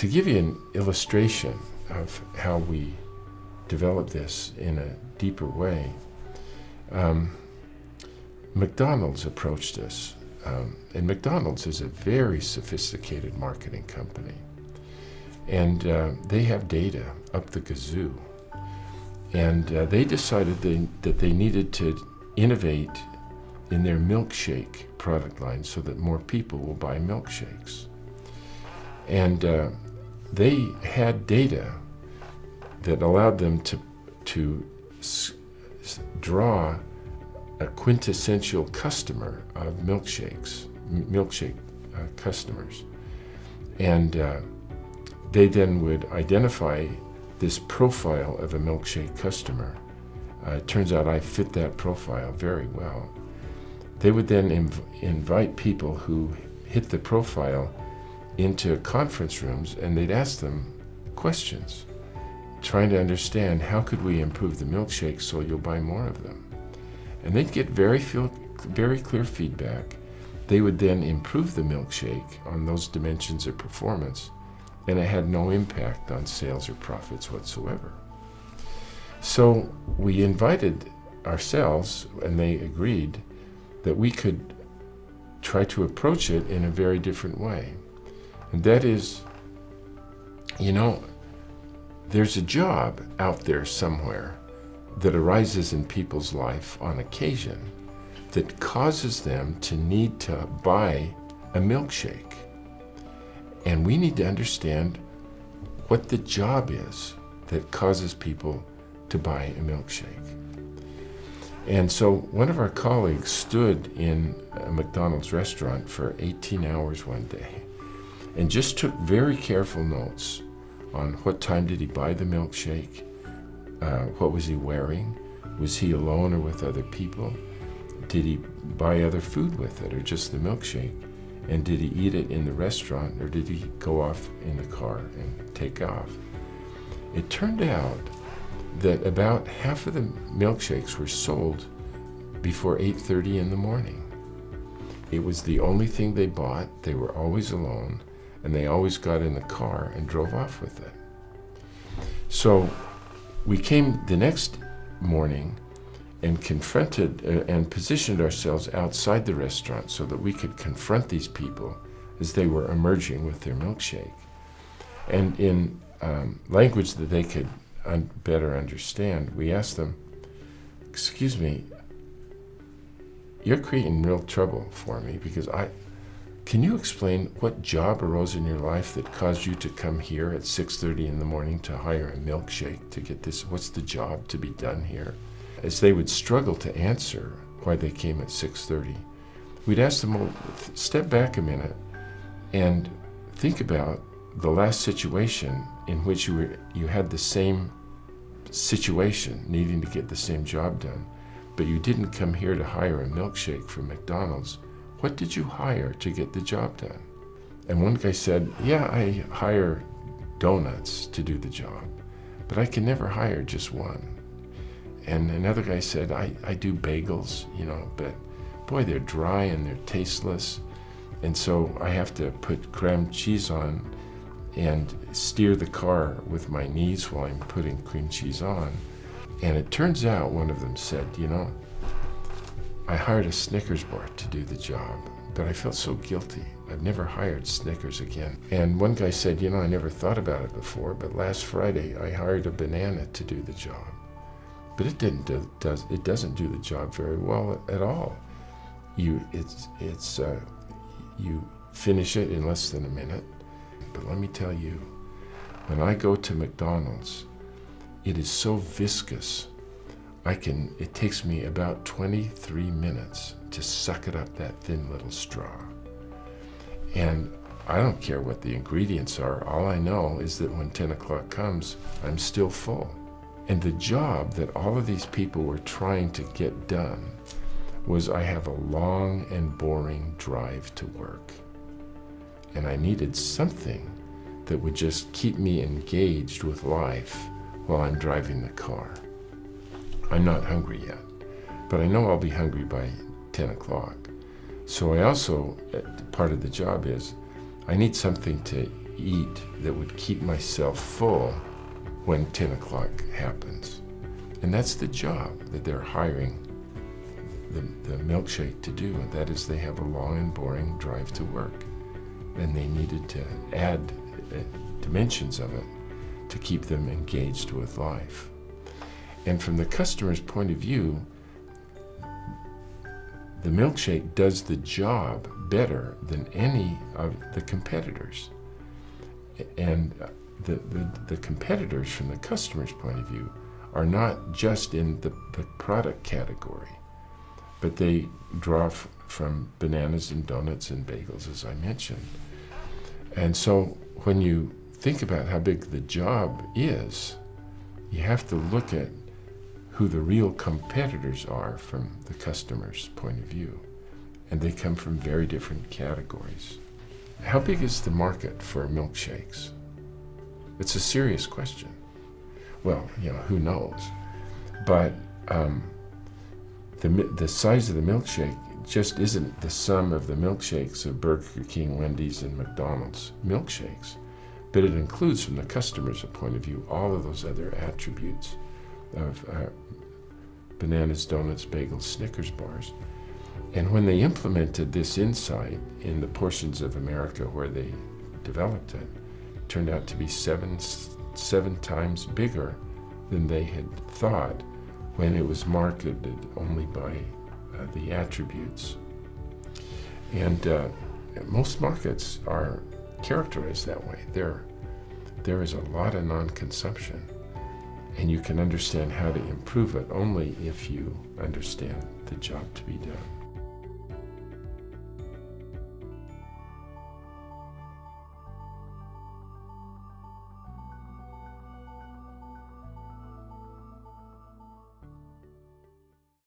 To give you an illustration of how we develop this in a deeper way, McDonald's approached us. And McDonald's is a very sophisticated marketing company. And they have data up the gazoo. And they decided that they needed to innovate in their milkshake product line so that more people will buy milkshakes. And they had data that allowed them to draw a quintessential customer of milkshake customers. And they then would identify this profile of a milkshake customer. It turns out I fit that profile very well. They would then invite people who hit the profile into conference rooms, and they'd ask them questions, trying to understand how could we improve the milkshakes so you'll buy more of them. And they'd get very clear feedback. They would then improve the milkshake on those dimensions of performance, and it had no impact on sales or profits whatsoever. So we invited ourselves, and they agreed that we could try to approach it in a very different way. And that is, there's a job out there somewhere that arises in people's life on occasion that causes them to need to buy a milkshake. And we need to understand what the job is that causes people to buy a milkshake. And so one of our colleagues stood in a McDonald's restaurant for 18 hours one day and just took very careful notes on what time did he buy the milkshake, what was he wearing, was he alone or with other people, did he buy other food with it or just the milkshake, and did he eat it in the restaurant or did he go off in the car and take off. It turned out that about half of the milkshakes were sold before 8:30 in the morning. It was the only thing they bought. They were always alone, and they always got in the car and drove off with it. So we came the next morning and confronted and positioned ourselves outside the restaurant so that we could confront these people as they were emerging with their milkshake. And in language that they could better understand, we asked them, "Excuse me, you're creating real trouble for me because can you explain what job arose in your life that caused you to come here at 6:30 in the morning to hire a milkshake to get this? What's the job to be done here?" As they would struggle to answer why they came at 6:30, we'd ask them, well, step back a minute and think about the last situation in which you had the same situation, needing to get the same job done, but you didn't come here to hire a milkshake from McDonald's. What did you hire to get the job done? And one guy said, yeah, I hire donuts to do the job, but I can never hire just one. And another guy said, I do bagels, but boy, they're dry and they're tasteless. And so I have to put cream cheese on and steer the car with my knees while I'm putting cream cheese on. And it turns out, one of them said, I hired a Snickers bar to do the job, but I felt so guilty. I've never hired Snickers again. And one guy said, I never thought about it before, but last Friday I hired a banana to do the job. But it doesn't do the job very well at all. You finish it in less than a minute. But let me tell you, when I go to McDonald's, it is so viscous. It takes me about 23 minutes to suck it up that thin little straw. And I don't care what the ingredients are. All I know is that when 10 o'clock comes, I'm still full. And the job that all of these people were trying to get done was I have a long and boring drive to work. And I needed something that would just keep me engaged with life while I'm driving the car. I'm not hungry yet, but I know I'll be hungry by 10 o'clock. So I also, part of the job is, I need something to eat that would keep myself full when 10 o'clock happens. And that's the job that they're hiring the milkshake to do, and that is they have a long and boring drive to work. And they needed to add dimensions of it to keep them engaged with life. And from the customer's point of view, the milkshake does the job better than any of the competitors. And the competitors from the customer's point of view are not just in the product category, but they draw from bananas and donuts and bagels, as I mentioned. And so when you think about how big the job is, you have to look at who the real competitors are from the customer's point of view. And they come from very different categories. How big is the market for milkshakes? It's a serious question. Well, who knows? But the size of the milkshake just isn't the sum of the milkshakes of Burger King, Wendy's, and McDonald's milkshakes, but it includes, from the customer's point of view, all of those other attributes of bananas, donuts, bagels, Snickers bars. And when they implemented this insight in the portions of America where they developed it, it turned out to be seven times bigger than they had thought when it was marketed only by the attributes. And most markets are characterized that way. There is a lot of non-consumption, and you can understand how to improve it only if you understand the job to be done.